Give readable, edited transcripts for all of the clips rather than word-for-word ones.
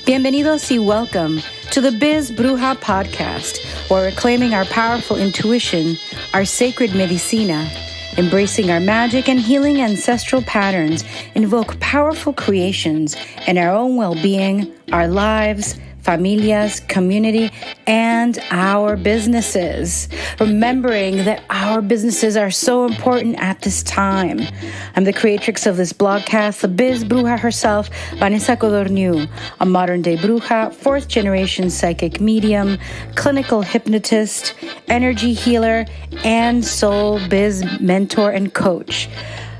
Bienvenidos y welcome to the Biz Bruja podcast, where we're claiming our powerful intuition, our sacred medicina, embracing our magic and healing ancestral patterns, invoke powerful creations in our own well-being, our lives, familias, community, and our businesses. Remembering that our businesses are so important at this time. I'm the creatrix of this blogcast, the Biz Bruja herself, Vanessa Codorniu, a modern-day bruja, fourth-generation psychic medium, clinical hypnotist, energy healer, and soul biz mentor and coach.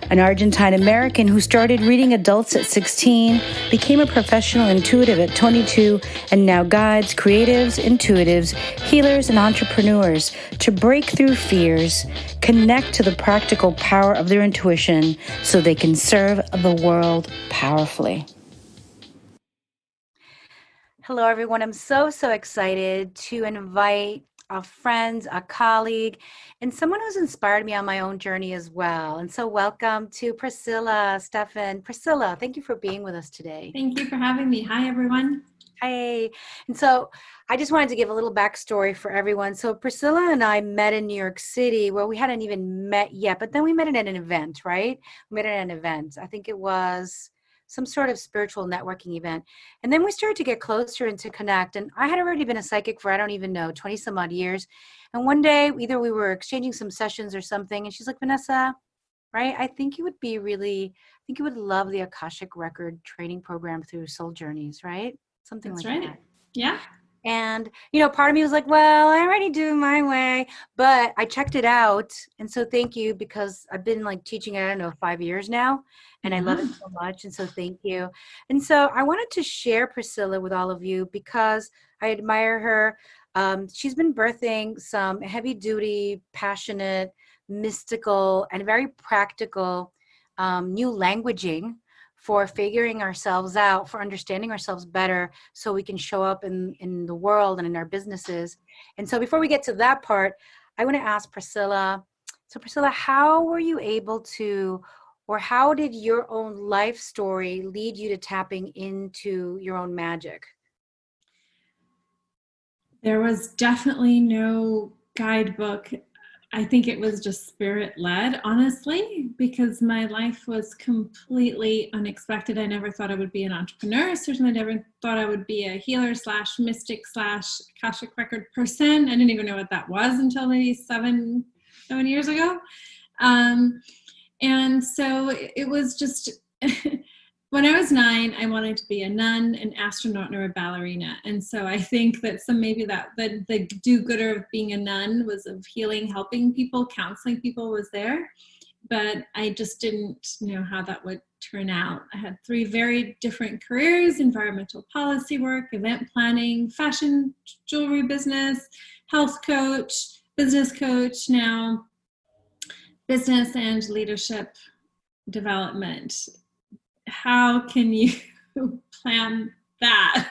An Argentine-American who started reading adults at 16, became a professional intuitive at 22, and now guides creatives, intuitives, healers, and entrepreneurs to break through fears, connect to the practical power of their intuition so they can serve the world powerfully. Hello, everyone. I'm so excited to invite a friend, a colleague, and someone who's inspired me on my own journey as well. And so welcome to Priscilla, Stephan. Priscilla, thank you for being with us today. Thank you for having me. Hi, everyone. Hi. And so I just wanted to give a little backstory for everyone. So Priscilla and I met in New York City. Well, we hadn't even met yet, but then we met at an event, right? We met at an event. I think it was some sort of spiritual networking event. And then we started to get closer and to connect. And I had already been a psychic for, I don't even know, 20 some odd years. And one day, either we were exchanging some sessions or something. And she's like, Vanessa, right? I think you would love the Akashic Record training program through Soul Journeys, right? Something That's like right. that. Yeah. And, part of me was like, well, I already do my way, but I checked it out. And so thank you, because I've been teaching, I don't know, 5 years now, and I love it so much. And so thank you. And so I wanted to share Priscilla with all of you because I admire her. She's been birthing some heavy duty, passionate, mystical, and very practical new languaging for figuring ourselves out, for understanding ourselves better so we can show up in the world and in our businesses. And so before we get to that part, I want to ask Priscilla. So Priscilla, how were you able to, or how did your own life story lead you to tapping into your own magic? There was definitely no guidebook. I think it was just spirit-led, honestly, because my life was completely unexpected. I never thought I would be an entrepreneur. Certainly never thought I would be a healer / mystic / Akashic Record person. I didn't even know what that was until maybe seven years ago. And so it was just... When I was 9, I wanted to be a nun, an astronaut, or a ballerina. And so I think that the do-gooder of being a nun was of healing, helping people, counseling people was there. But I just didn't know how that would turn out. I had 3 very different careers: environmental policy work, event planning, fashion, jewelry business, health coach, business coach, now business and leadership development. How can you plan that?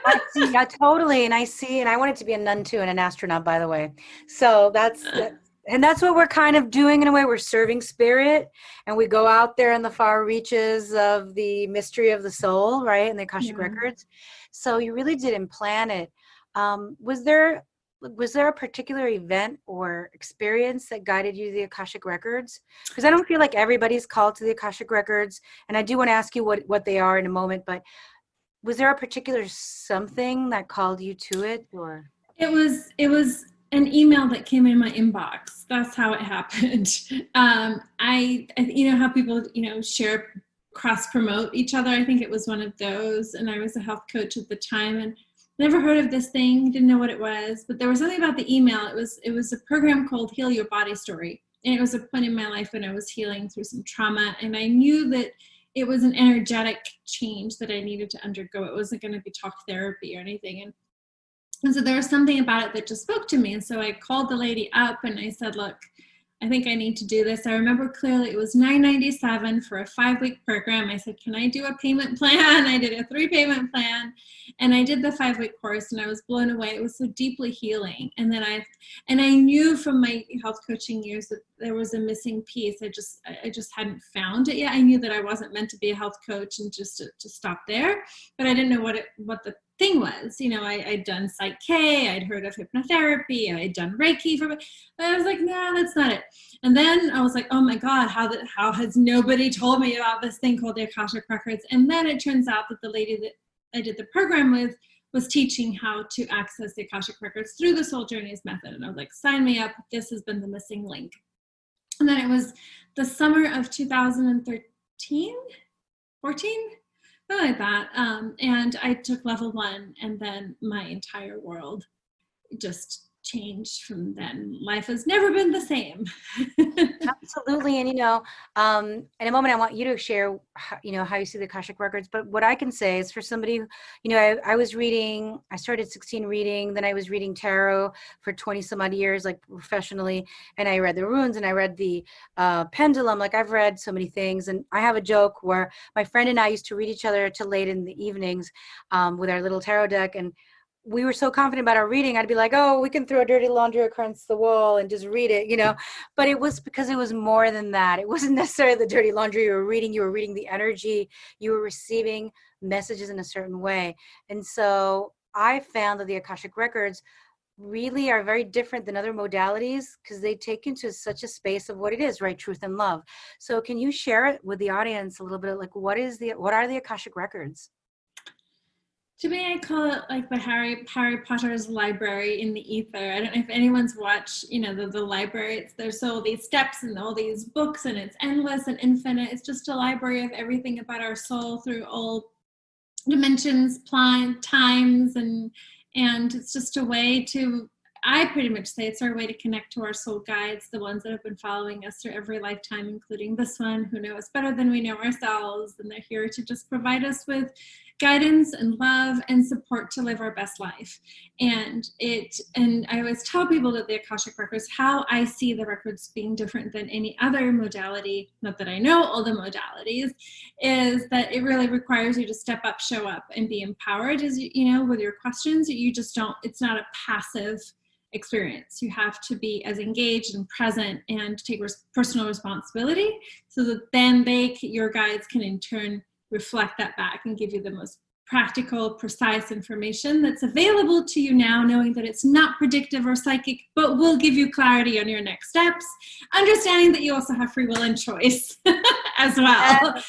I see, yeah, totally. And I wanted to be a nun too, and an astronaut, by the way. So that's what we're kind of doing in a way. We're serving spirit, and we go out there in the far reaches of the mystery of the soul, right? And the Akashic Records. So you really didn't plan it. Was there a particular event or experience that guided you to the Akashic Records? Because I don't feel like everybody's called to the Akashic Records, and I do want to ask you what they are in a moment, but was there a particular something that called you to it? Or it was an email that came in my inbox. That's how it happened. I how people share, cross promote each other. I think it was one of those, and I was a health coach at the time, and never heard of this thing, didn't know what it was, but there was something about the email. It was a program called Heal Your Body Story. And it was a point in my life when I was healing through some trauma. And I knew that it was an energetic change that I needed to undergo. It wasn't going to be talk therapy or anything. And so there was something about it that just spoke to me. And so I called the lady up and I said, look, I think I need to do this. I remember clearly it was $997 for a 5-week program. I said, can I do a payment plan? I did a 3-payment plan. And I did the 5-week course and I was blown away. It was so deeply healing. And then I knew from my health coaching years that there was a missing piece. I just hadn't found it yet. I knew that I wasn't meant to be a health coach and just to stop there, but I didn't know what the thing was. I'd done Psych K, I'd heard of hypnotherapy, I'd done Reiki but I was like, nah, that's not it. And then I was like, oh my God, how has nobody told me about this thing called the Akashic Records? And then it turns out that the lady that I did the program with was teaching how to access the Akashic Records through the Soul Journeys method. And I was like, sign me up. This has been the missing link. And then it was the summer of 2013, 14, something like that. And I took level 1, and then my entire world just changed from then. Life has never been the same. Absolutely. And, in a moment, I want you to share, how you see the Akashic Records. But what I can say is for somebody, I was reading, I started 16 reading, then I was reading tarot for 20 some odd years, like professionally. And I read the runes and I read the pendulum. Like I've read so many things. And I have a joke where my friend and I used to read each other till late in the evenings with our little tarot deck. And we were so confident about our reading. I'd be like, oh, we can throw dirty laundry across the wall and just read it, but it was because it was more than that. It wasn't necessarily the dirty laundry you were reading the energy, you were receiving messages in a certain way. And so I found that the Akashic Records really are very different than other modalities because they take into such a space of what it is, right? Truth and love. So can you share it with the audience a little bit, like what are the Akashic Records? To me, I call it like the Harry Potter's library in the ether. I don't know if anyone's watched, the library. There's all these steps and all these books, and it's endless and infinite. It's just a library of everything about our soul through all dimensions, times, and it's just a way to, I pretty much say it's our way to connect to our soul guides, the ones that have been following us through every lifetime, including this one, who know us better than we know ourselves. And they're here to just provide us with guidance and love and support to live our best life. And I always tell people that the Akashic Records, how I see the records being different than any other modality, not that I know all the modalities, is that it really requires you to step up, show up, and be empowered, as with your questions. You just don't, it's not a passive experience. You have to be as engaged and present and take personal responsibility, so that then your guides can in turn reflect that back and give you the most practical, precise information that's available to you now, knowing that it's not predictive or psychic, but will give you clarity on your next steps, understanding that you also have free will and choice as well.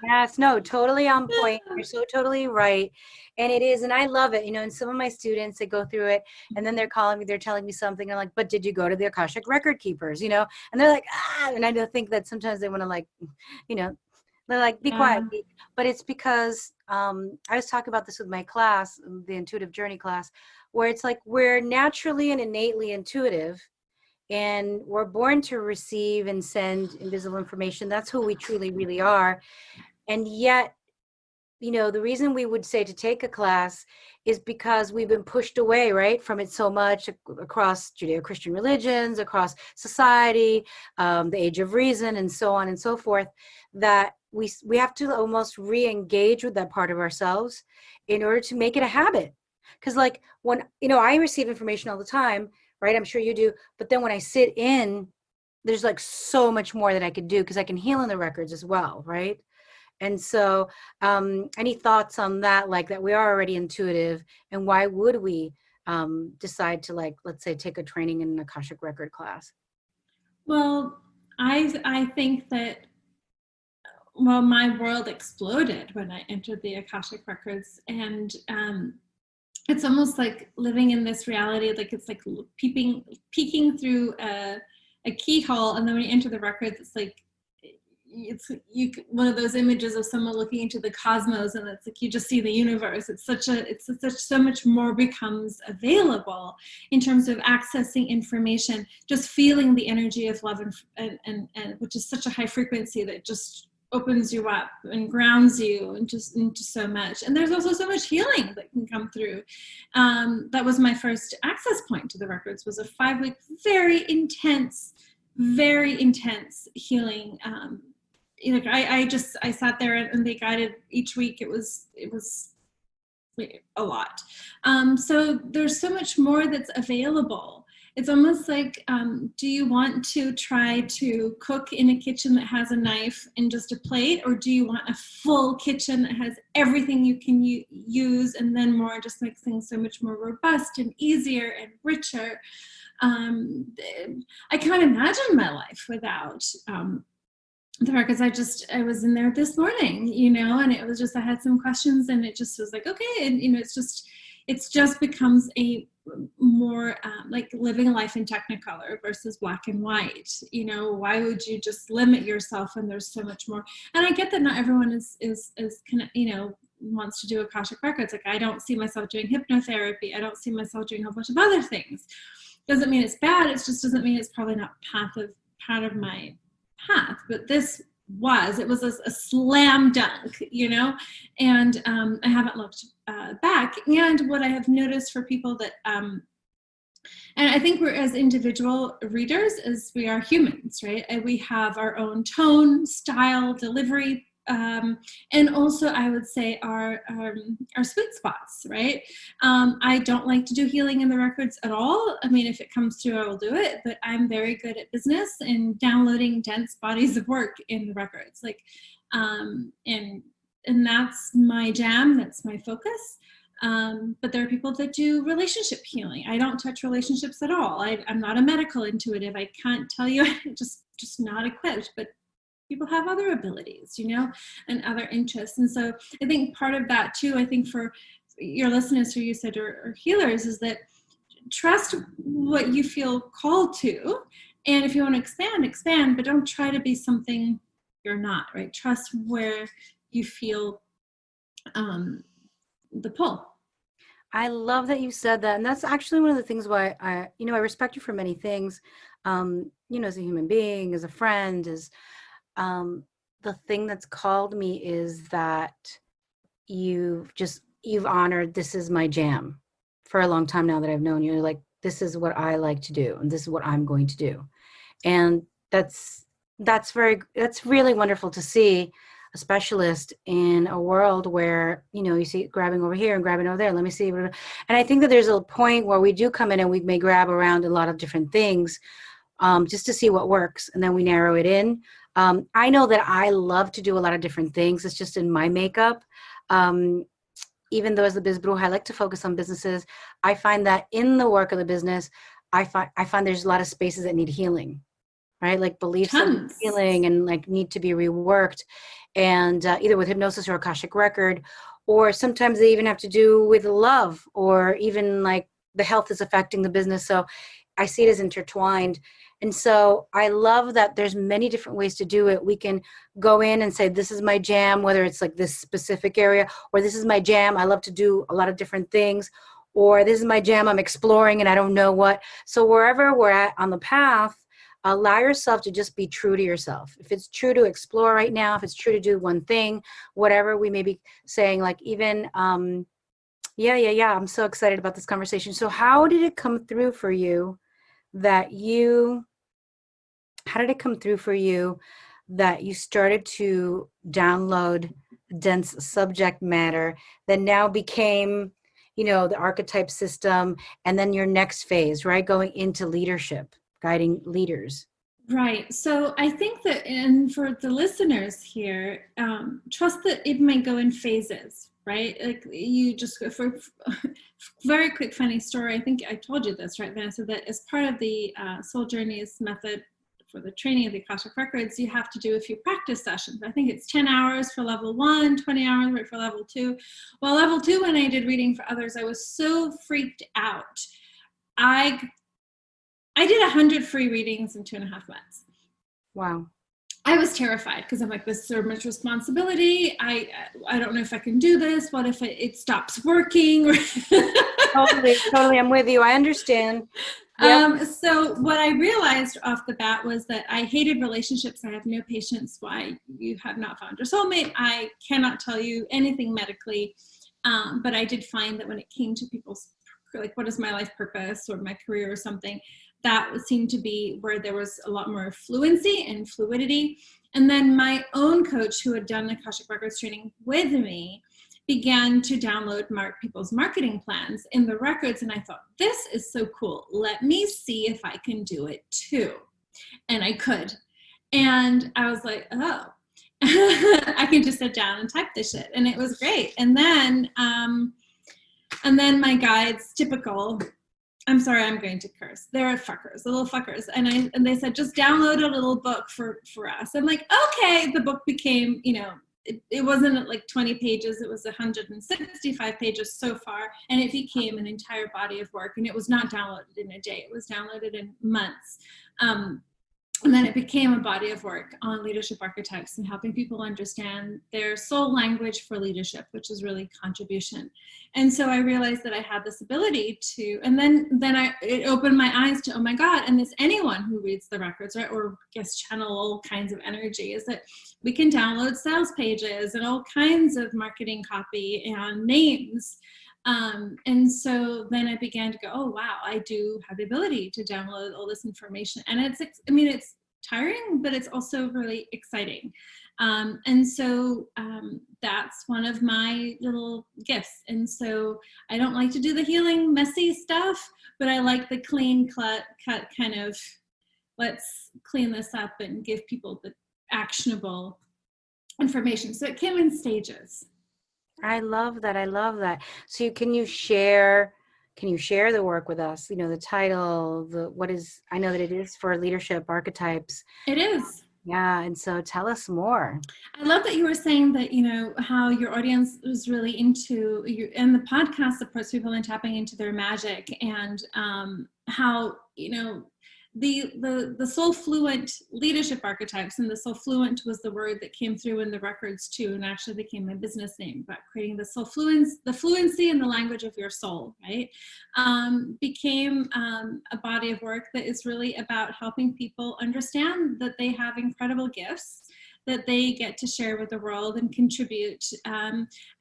Yes, no, totally on point. You're so totally right. And it is, and I love it. And some of my students, they go through it and then they're calling me, they're telling me something. I'm like, but did you go to the Akashic Record Keepers, And they're like, and I don't think that sometimes they want to they're like, be quiet. But it's because I was talking about this with my class, the intuitive journey class, where it's like we're naturally and innately intuitive, and we're born to receive and send invisible information. That's who we truly, really are. And yet, the reason we would say to take a class is because we've been pushed away, right, from it so much across Judeo-Christian religions, across society, the age of reason, and so on and so forth, that we have to almost re-engage with that part of ourselves in order to make it a habit. Because like when, I receive information all the time, right? I'm sure you do. But then when I sit in, there's like so much more that I could do because I can heal in the records as well, right? And so any thoughts on that, like that we are already intuitive, and why would we decide to, like, let's say, take a training in an Akashic Record class? Well, I think that, my world exploded when I entered the Akashic Records, and it's almost like living in this reality, like it's like peeking through a keyhole, and then when you enter the records, it's like one of those images of someone looking into the cosmos, and it's like you just see the universe. It's so much more becomes available in terms of accessing information, just feeling the energy of love and which is such a high frequency that just opens you up and grounds you and just into so much. And there's also so much healing that can come through. That was my first access point to the records, was a 5-week, very intense healing. I sat there and they guided each week. It was a lot. So there's so much more that's available. It's almost like, do you want to try to cook in a kitchen that has a knife and just a plate, or do you want a full kitchen that has everything you can use and then more, just makes things so much more robust and easier and richer? I can't imagine my life without the records. I was in there this morning, you know, and it was just, I had some questions and it just was like, okay. And, you know, it's just becomes a more like living life in Technicolor versus black and white. You know, why would you just limit yourself when there's so much more? And I get that not everyone is you know, wants to do Akashic Records. Like, I don't see myself doing hypnotherapy. I don't see myself doing a whole bunch of other things. Doesn't mean it's bad. It just doesn't mean it's probably not part of my path. But this it was a slam dunk, you know, and I haven't looked back. And what I have noticed for people that, and I think we're, as individual readers, as we are humans, right? And we have our own tone, style, delivery, and also I would say our sweet spots, right? I don't like to do healing in the records at all. I mean, if it comes through, I will do it, but I'm very good at business and downloading dense bodies of work in the records. Like, and that's my jam, that's my focus. But there are people that do relationship healing. I don't touch relationships at all. I'm not a medical intuitive. I can't tell you, just not equipped, but people have other abilities, you know, and other interests. And so I think part of that too, I think for your listeners who you said are healers, is that trust what you feel called to. And if you want to expand, but don't try to be something you're not, right? Trust where you feel the pull. I love that you said that. And that's actually one of the things why I respect you for many things, you know, as a human being, as a friend, as the thing that's called me is that you've honored, this is my jam for a long time now that I've known you. Like, this is what I like to do, and this is what I'm going to do. And that's really wonderful to see a specialist in a world where, you know, you see it grabbing over here and grabbing over there. Let me see. And I think that there's a point where we do come in and we may grab around a lot of different things just to see what works. And then we narrow it in. I know that I love to do a lot of different things. It's just in my makeup. Even though as a biz bruja, I like to focus on businesses. I find that in the work of the business, I find there's a lot of spaces that need healing, right? Like beliefs that need healing and like need to be reworked, and either with hypnosis or Akashic record, or sometimes they even have to do with love, or even like the health is affecting the business. So I see it as intertwined. And so I love that there's many different ways to do it. We can go in and say, this is my jam, whether it's like this specific area, or this is my jam, I love to do a lot of different things, or this is my jam, I'm exploring and I don't know what. So wherever we're at on the path, allow yourself to just be true to yourself. If it's true to explore right now, if it's true to do one thing, whatever we may be saying, like even, yeah, I'm so excited about this conversation. So how did it come through for you that you started to download dense subject matter that now became, you know, the archetype system, and then your next phase, right? Going into leadership, guiding leaders. Right. So I think that, and for the listeners here, trust that it might go in phases, right? Like you just, for very quick, funny story. I think I told you this, right, Vanessa, that as part of the Soul Journeys method for the training of the Akashic Records, you have to do a few practice sessions. I think it's 10 hours for level 1, 20 hours right, for level 2. Well, level 2, when I did reading for others, I was so freaked out. I did 100 free readings in 2.5 months. Wow. I was terrified because I'm like, this is so much responsibility. I don't know if I can do this. What if it stops working? Totally. I'm with you. I understand. Yep. So what I realized off the bat was that I hated relationships. I have no patience why you have not found your soulmate. I cannot tell you anything medically. But I did find that when it came to people's, like, what is my life purpose or my career or something, that seemed to be where there was a lot more fluency and fluidity. And then my own coach, who had done the Akashic Records training with me, began to download people's marketing plans in the records. And I thought, this is so cool. Let me see if I can do it too. And I could. And I was like, oh, I can just sit down and type this shit. And it was great. And then my guides, typical, I'm sorry, I'm going to curse. They're fuckers, little fuckers. And they said, just download a little book for us. I'm like, okay. The book became, it wasn't like 20 pages. It was 165 pages so far. And it became an entire body of work. And it was not downloaded in a day. It was downloaded in months. And then it became a body of work on leadership archetypes and helping people understand their soul language for leadership, which is really contribution. And so I realized that I had this ability to, and then it opened my eyes to, oh my God, and this anyone who reads the records, right, or gets channel all kinds of energy, is that we can download sales pages and all kinds of marketing copy and names. And so then I began to go, oh, wow, I do have the ability to download all this information. And it's tiring, but it's also really exciting. And so that's one of my little gifts. And so I don't like to do the healing, messy stuff, but I like the clean cut kind of, let's clean this up and give people the actionable information. So it came in stages. I love that. I love that. So can you share the work with us? The title, I know that it is for leadership archetypes. It is. Yeah. And so tell us more. I love that you were saying that, how your audience was really into and the podcast supports people in tapping into their magic, and how, the soul fluent leadership archetypes, and the soul fluent was the word that came through in the records too, and actually became my business name, but creating the soul the fluency in the language of your soul, right? Became a body of work that is really about helping people understand that they have incredible gifts that they get to share with the world and contribute.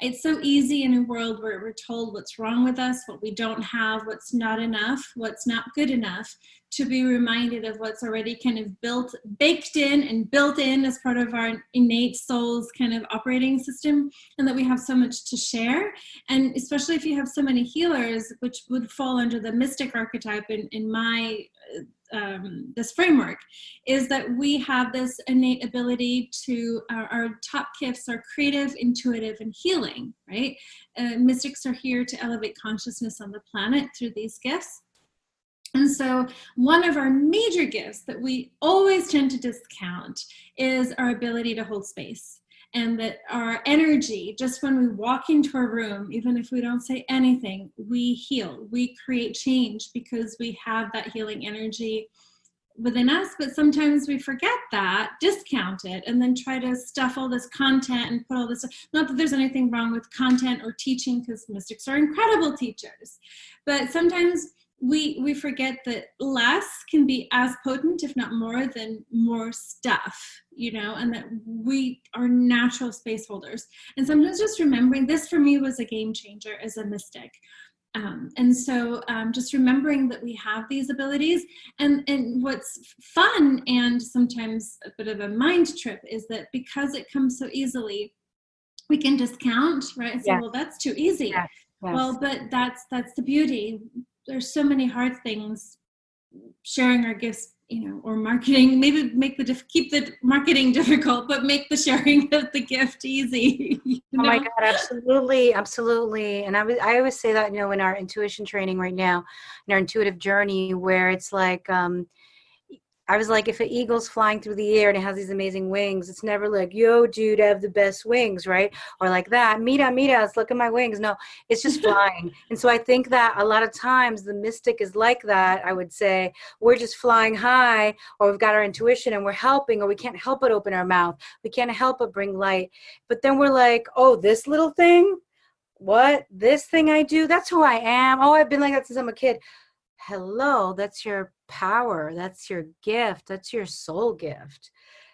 It's so easy in a world where we're told what's wrong with us, what we don't have, what's not enough, what's not good enough, to be reminded of what's already kind of baked in and built in as part of our innate soul's kind of operating system, and that we have so much to share. And especially if you have so many healers, which would fall under the mystic archetype in my this framework, is that we have this innate ability to, our top gifts are creative, intuitive, and healing, right? Mystics are here to elevate consciousness on the planet through these gifts. And so one of our major gifts that we always tend to discount is our ability to hold space. And that our energy, just when we walk into a room, even if we don't say anything, we heal, we create change because we have that healing energy within us. But sometimes we forget that, discount it, and then try to stuff all this content and put all this, not that there's anything wrong with content or teaching, because mystics are incredible teachers. But sometimes we forget that less can be as potent, if not more, than more stuff, and that we are natural space holders. And sometimes just remembering this, for me, was a game changer as a mystic. And so just remembering that we have these abilities, and what's fun and sometimes a bit of a mind trip is that because it comes so easily, we can discount, right? And say, yes, well, that's too easy. Yes. Yes. Well, but that's the beauty. There's so many hard things. Sharing our gifts, or marketing, maybe keep the marketing difficult, but make the sharing of the gift easy. Oh my God, absolutely, absolutely. And I always say that, in our intuition training right now, in our intuitive journey, where it's like, I was like, if an eagle's flying through the air and it has these amazing wings, it's never like, yo, dude, I have the best wings, right? Or like that, mira, look at my wings. No, it's just flying. And so I think that a lot of times the mystic is like that. I would say we're just flying high, or we've got our intuition and we're helping, or we can't help but open our mouth. We can't help but bring light. But then we're like, oh, this little thing, what? This thing I do, that's who I am. Oh, I've been like that since I'm a kid. Hello, that's your power, that's your gift, that's your soul gift.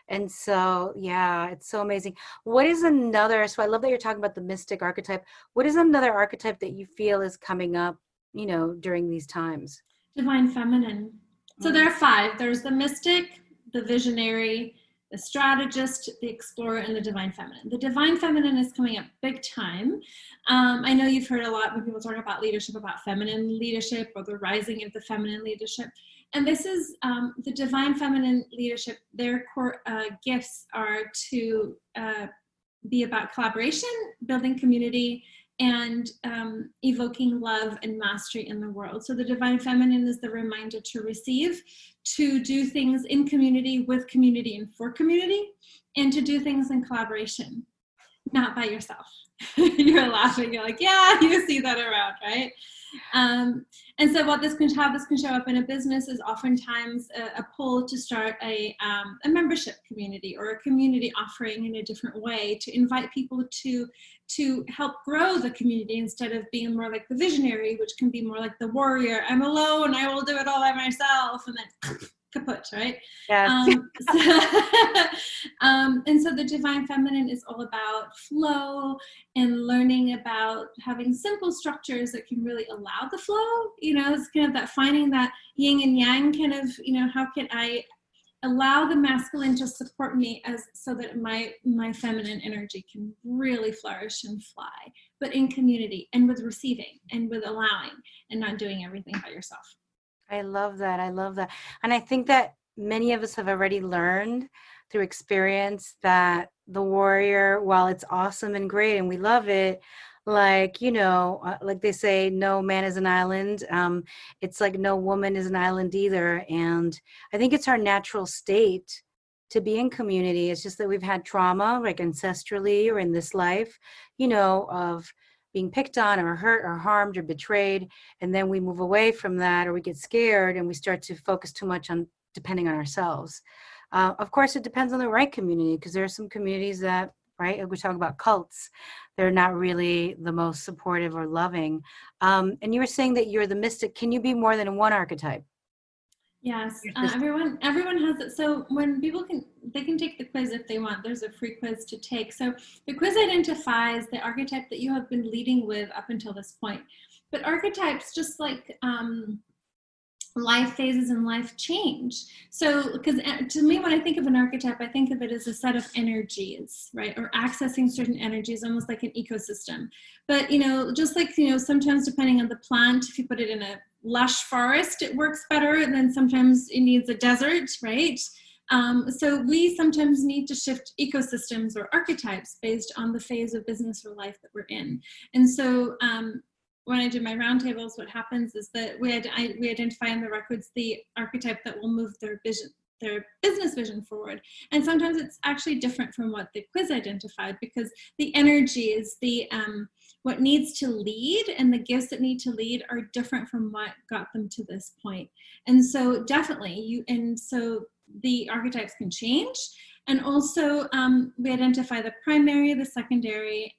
And so, yeah, it's so amazing. What is another, so I love that you're talking about the mystic archetype. What is another archetype that you feel is coming up, during these times? Divine feminine. So there are 5. There's the mystic, the visionary, the strategist, the explorer, and the divine feminine. The divine feminine is coming up big time. I know you've heard a lot when people talk about leadership, about feminine leadership or the rising of the feminine leadership. And this is the divine feminine leadership. Their core gifts are to be about collaboration, building community, and evoking love and mastery in the world. So the divine feminine is the reminder to receive, to do things in community, with community, and for community, and to do things in collaboration, not by yourself. You're laughing, you're like, yeah, you see that around, right? And so what this can show up in a business is oftentimes a pull to start a membership community or a community offering in a different way, to invite people to help grow the community instead of being more like the visionary, which can be more like the warrior. I'm alone, I will do it all by myself, and then kaput, right? Yes. And so the divine feminine is all about flow and learning about having simple structures that can really allow the flow. You know, it's kind of that finding that yin and yang kind of, you know, how can I allow the masculine to support me so that my feminine energy can really flourish and fly, but in community and with receiving and with allowing and not doing everything by yourself. I love that. I love that. And I think that many of us have already learned through experience that the warrior, while it's awesome and great and we love it, like, you know, like they say, no man is an island. It's like no woman is an island either. And I think it's our natural state to be in community. It's just that we've had trauma, like ancestrally or in this life, you know, of being picked on or hurt or harmed or betrayed. And then we move away from that, or we get scared and we start to focus too much on depending on ourselves. Of course, it depends on the right community, because there are some communities that, right, we talk about cults, they're not really the most supportive or loving. And you were saying that you're the mystic. Can you be more than one archetype? Yes, everyone has it. So when people they can take the quiz if they want. There's a free quiz to take. So the quiz identifies the archetype that you have been leading with up until this point. But archetypes, just like life phases and life change. So, because to me, when I think of an archetype, I think of it as a set of energies, right? Or accessing certain energies, almost like an ecosystem. But, you know, just like, you know, sometimes depending on the plant, if you put it in a lush forest, it works better. And then sometimes it needs a desert, right? So we sometimes need to shift ecosystems or archetypes based on the phase of business or life that we're in. And so, when I do my roundtables, what happens is that we identify in the records the archetype that will move their business vision forward. And sometimes it's actually different from what the quiz identified, because the energy is what needs to lead, and the gifts that need to lead are different from what got them to this point. And so definitely so the archetypes can change. And also we identify the primary, the secondary.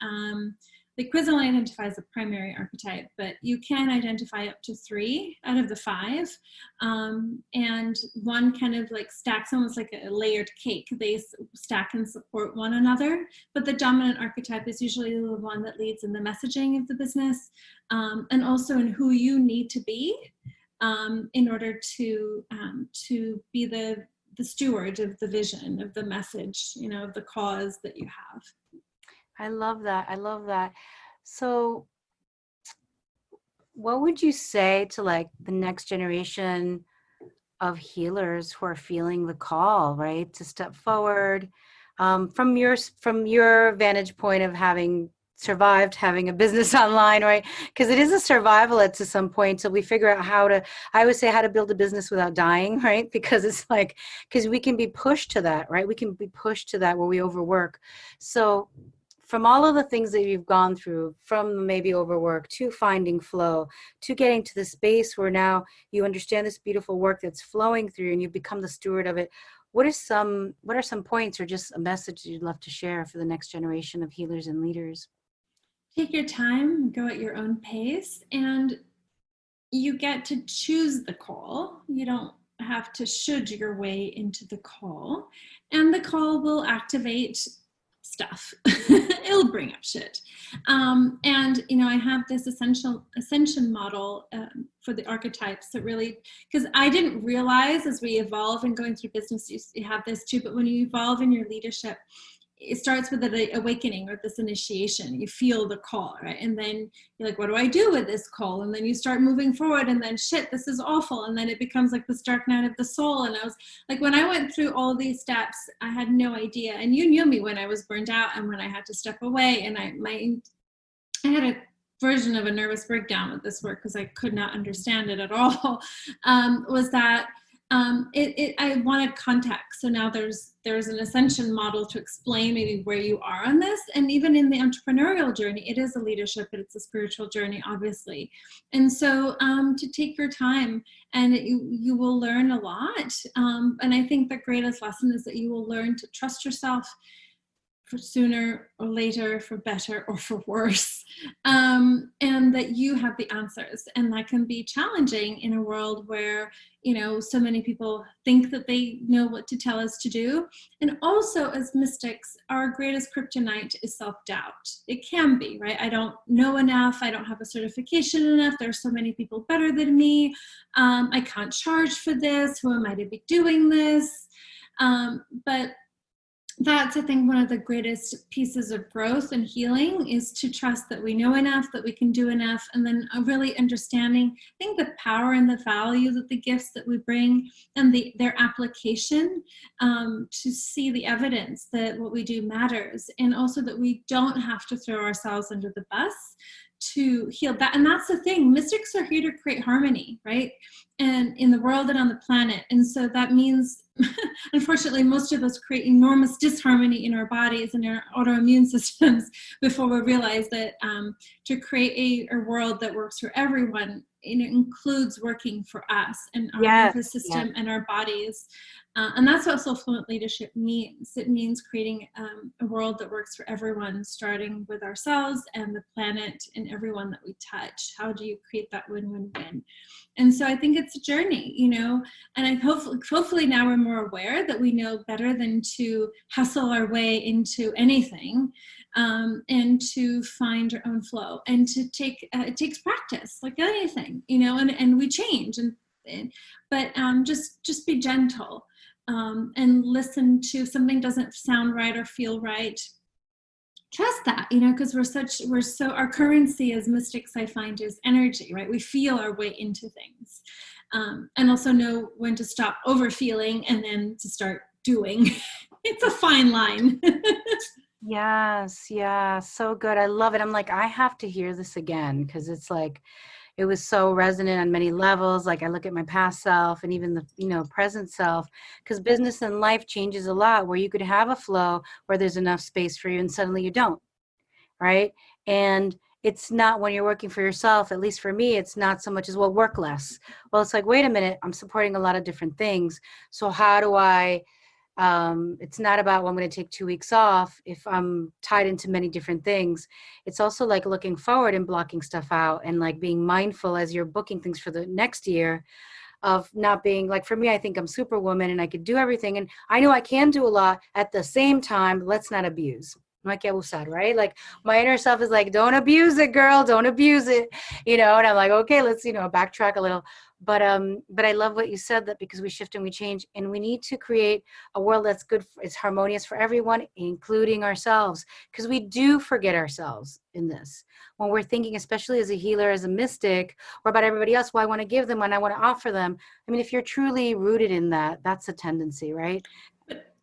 The quiz only identifies the primary archetype, but you can identify up to 3 out of the 5. And one kind of like stacks, almost like a layered cake. They stack and support one another. But the dominant archetype is usually the one that leads in the messaging of the business, and also in who you need to be in order to be the steward of the vision, of the message, you know, of the cause that you have. I love that. I love that. So what would you say to like the next generation of healers who are feeling the call, right, to step forward, from your vantage point of having survived having a business online, right? Because it is a survival at to some point till we figure out I would say how to build a business without dying, right? Because it's like, because we can be pushed to that, right? We can be pushed to that where we overwork. So from all of the things that you've gone through, from maybe overwork to finding flow, to getting to the space where now you understand this beautiful work that's flowing through and you become the steward of it, what are some points or just a message you'd love to share for the next generation of healers and leaders? Take your time, go at your own pace, and you get to choose the call. You don't have to should your way into the call, and the call will activate stuff. It'll bring up shit. And, you know, I have this ascension model for the archetypes that really, because I didn't realize as we evolve and going through business, you have this too, but when you evolve in your leadership, it starts with an awakening or this initiation. You feel the call, right? And then you're like, what do I do with this call? And then you start moving forward, and then shit, this is awful. And then it becomes like this dark night of the soul. And I was like, when I went through all these steps, I had no idea. And you knew me when I was burned out and when I had to step away. And I had a version of a nervous breakdown with this work because I could not understand it at all. Was that I wanted context. So now there's an ascension model to explain maybe where you are on this. And even in the entrepreneurial journey, it is a leadership, but it's a spiritual journey, obviously. And so to take your time, and you will learn a lot. And I think the greatest lesson is that you will learn to trust yourself, for sooner or later, for better or for worse, and that you have the answers. And that can be challenging in a world where, you know, so many people think that they know what to tell us to do. And also, as mystics, our greatest kryptonite is self-doubt. It can be, right? I don't know enough. I don't have a certification enough. There are so many people better than me. I can't charge for this. Who am I to be doing this? But that's, I think, one of the greatest pieces of growth and healing, is to trust that we know enough, that we can do enough, and then really understanding, I think, the power and the value that the gifts that we bring and their application, to see the evidence that what we do matters, and also that we don't have to throw ourselves under the bus to heal that. And that's the thing, mystics are here to create harmony, right? And in the world and on the planet. And so that means, unfortunately, most of us create enormous disharmony in our bodies and our autoimmune systems before we realize that to create a world that works for everyone, it includes working for us and our nervous system and our bodies. And that's what Fluent leadership means. It means creating a world that works for everyone, starting with ourselves and the planet and everyone that we touch. How do you create that win-win-win? And so I think it's a journey, you know, and I hopefully now we're more aware that we know better than to hustle our way into anything, and to find our own flow, and to take, it takes practice like anything, you know, and we change, but just be gentle, and listen to if something doesn't sound right or feel right. Trust that, you know, because our currency as mystics, I find, is energy, right? We feel our way into things, and also know when to stop over feeling and then to start doing. It's a fine line. Yes. Yeah. So good. I love it. I'm like, I have to hear this again, because it's like, it was so resonant on many levels. Like I look at my past self and even the, you know, present self, because business and life changes a lot, where you could have a flow where there's enough space for you and suddenly you don't. Right. And it's not, when you're working for yourself, at least for me, it's not so much as, well, work less. Well, it's like, wait a minute, I'm supporting a lot of different things. So how do I, it's not about, well, I'm going to take 2 weeks off if I'm tied into many different things. It's also like looking forward and blocking stuff out, and like being mindful as you're booking things for the next year, of not being like, for me, I think I'm superwoman and I could do everything. And I know I can do a lot at the same time. Let's not abuse. No hay que abusar, right? Like my inner self is like, don't abuse it, girl, don't abuse it, you know? And I'm like, okay, let's, you know, backtrack a little. But I love what you said, that because we shift and we change, and we need to create a world that's good, it's harmonious for everyone, including ourselves, because we do forget ourselves in this. When we're thinking, especially as a healer, as a mystic, or about everybody else, well, I want to give them and I want to offer them. I mean, if you're truly rooted in that, that's a tendency, right?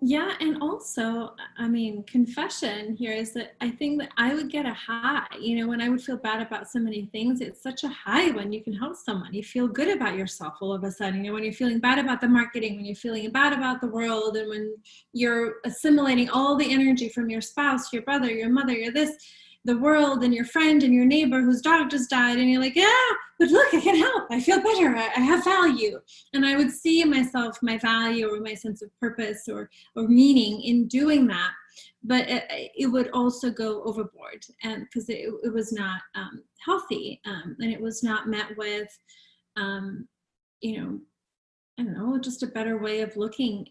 Yeah, and also, I mean, confession here is that I think that I would get a high, you know, when I would feel bad about so many things. It's such a high when you can help someone. You feel good about yourself all of a sudden, you know, when you're feeling bad about the marketing, when you're feeling bad about the world, and when you're assimilating all the energy from your spouse, your brother, your mother, your this, the world, and your friend and your neighbor whose dog just died, and you're like, yeah, but look, I can help. I feel better. I have value. And I would see myself, my value or my sense of purpose or meaning in doing that. But it would also go overboard, and because it was not healthy, and it was not met with, you know, I don't know, just a better way of looking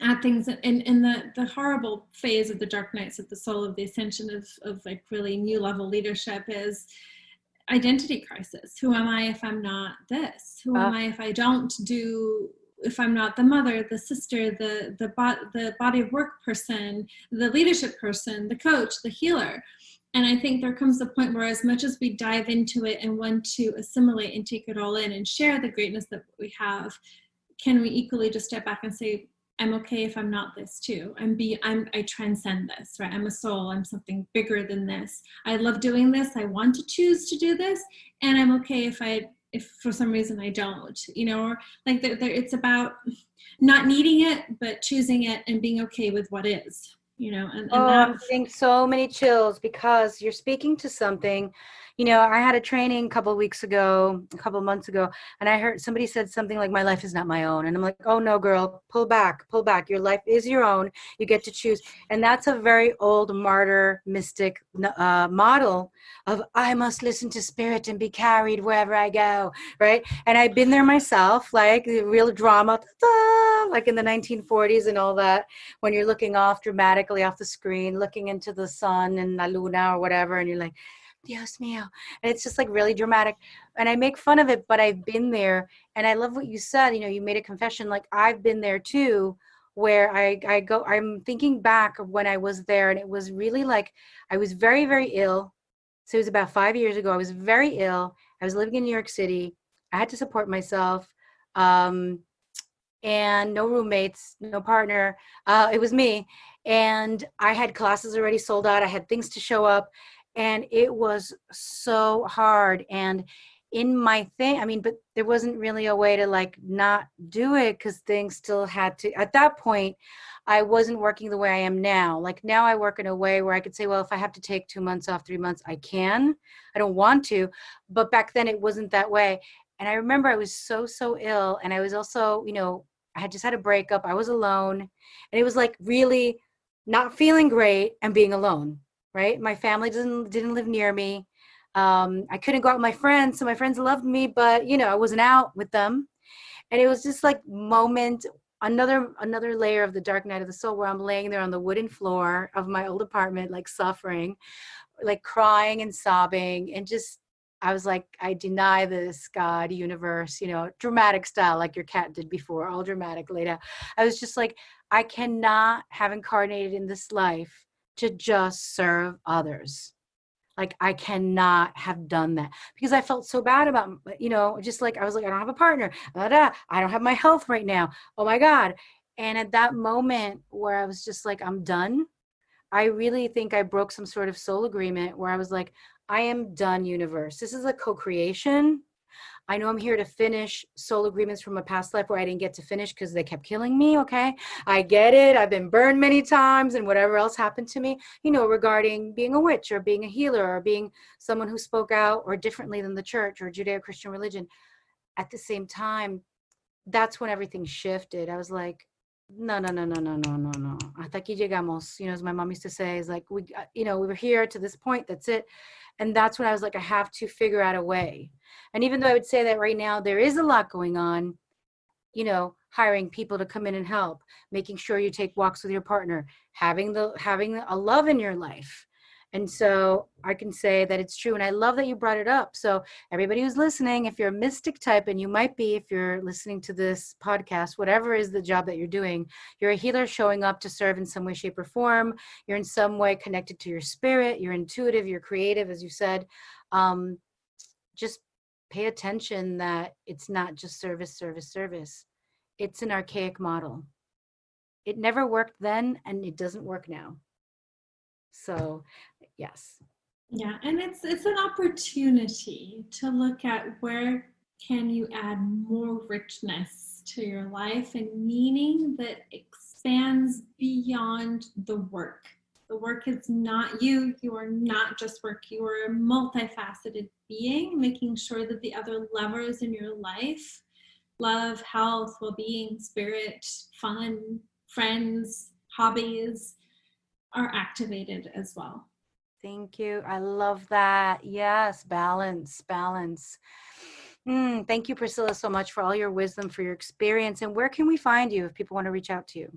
add things in the horrible phase of the dark nights of the soul, of the ascension of like really new level leadership, is identity crisis. Who am I if I'm not this? Who am I if I don't do, if I'm not the mother, the sister, the body of work person, the leadership person, the coach, the healer? And I think there comes a point where, as much as we dive into it and want to assimilate and take it all in and share the greatness that we have, can we equally just step back and say, I'm okay if I'm not this too. I transcend this, right? I'm a soul. I'm something bigger than this. I love doing this. I want to choose to do this, and I'm okay if for some reason I don't, or like it's about not needing it, but choosing it and being okay with what is, and I'm getting so many chills because you're speaking to something. I had a training a couple of months ago, and I heard somebody said something like, my life is not my own. And I'm like, oh no, girl, pull back. Your life is your own. You get to choose. And that's a very old martyr mystic model of, I must listen to spirit and be carried wherever I go. Right. And I've been there myself, like the real drama, like in the 1940s and all that, when you're looking off dramatically off the screen, looking into the sun and La Luna or whatever, and you're like, Dios mío. And it's just like really dramatic. And I make fun of it, but I've been there. And I love what you said. You made a confession, like I've been there too, where I'm thinking back of when I was there, and it was really like, I was very, very ill. So it was about 5 years ago. I was very ill. I was living in New York City. I had to support myself. And no roommates, no partner. It was me. And I had classes already sold out. I had things to show up. And it was so hard. And in my thing, but there wasn't really a way to like not do it, because things still had to, at that point, I wasn't working the way I am now. Like now I work in a way where I could say, well, if I have to take 2 months off, 3 months, I can. I don't want to. But back then it wasn't that way. And I remember I was so ill. And I was also, I had just had a breakup. I was alone. And it was like really not feeling great and being alone, right? My family didn't live near me. I couldn't go out with my friends. So my friends loved me, but I wasn't out with them. And it was just like another layer of the dark night of the soul, where I'm laying there on the wooden floor of my old apartment, like suffering, like crying and sobbing, and just, I was like, I deny this, God, universe, dramatic style, like your cat did before, all dramatic laid out. I was just like, I cannot have incarnated in this life to just serve others. Like, I cannot have done that, because I felt so bad about, just like, I was like, I don't have a partner. I don't have my health right now. Oh my God. And at that moment where I was just like, I'm done, I really think I broke some sort of soul agreement where I was like, I am done, universe. This is a co-creation. I know I'm here to finish soul agreements from a past life where I didn't get to finish because they kept killing me. Okay. I get it. I've been burned many times, and whatever else happened to me, regarding being a witch or being a healer or being someone who spoke out or differently than the church or Judeo-Christian religion. At the same time, that's when everything shifted. I was like, no. Hasta aquí llegamos. As my mom used to say, is like, we were here to this point. That's it. And that's when I was like, I have to figure out a way. And even though I would say that right now there is a lot going on, hiring people to come in and help, making sure you take walks with your partner, having a love in your life. And so I can say that it's true. And I love that you brought it up. So everybody who's listening, if you're a mystic type, and you might be, if you're listening to this podcast, whatever is the job that you're doing, you're a healer showing up to serve in some way, shape, or form. You're in some way connected to your spirit. You're intuitive. You're creative, as you said. Just pay attention that it's not just service. It's an archaic model. It never worked then, and it doesn't work now. So, yes. Yeah, and it's an opportunity to look at where can you add more richness to your life and meaning that expands beyond the work. The work is not you. You are not just work. You are a multifaceted being, making sure that the other levers in your life, love, health, well-being, spirit, fun, friends, hobbies, are activated as well. Thank you. I love that. Yes, balance. Thank you, Priscilla, so much for all your wisdom, for your experience. And where can we find you if people want to reach out to you?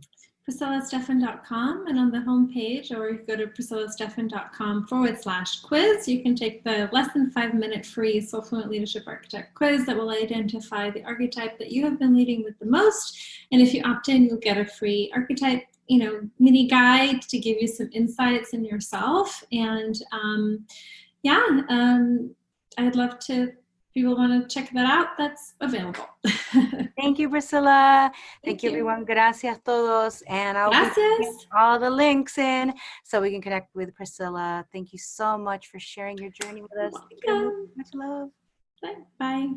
PriscillaStephan.com, and on the homepage, or you go to PriscillaStephan.com/quiz, you can take the less than 5-minute free Soul Fluent Leadership Archetype Quiz that will identify the archetype that you have been leading with the most. And if you opt in, you'll get a free archetype, mini guide to give you some insights in yourself. And I'd love to. If people want to check that out, that's available. Thank you, Priscilla. Thank you, everyone. Gracias todos. And I'll put all the links in so we can connect with Priscilla. Thank you so much for sharing your journey with us. Much love. Bye.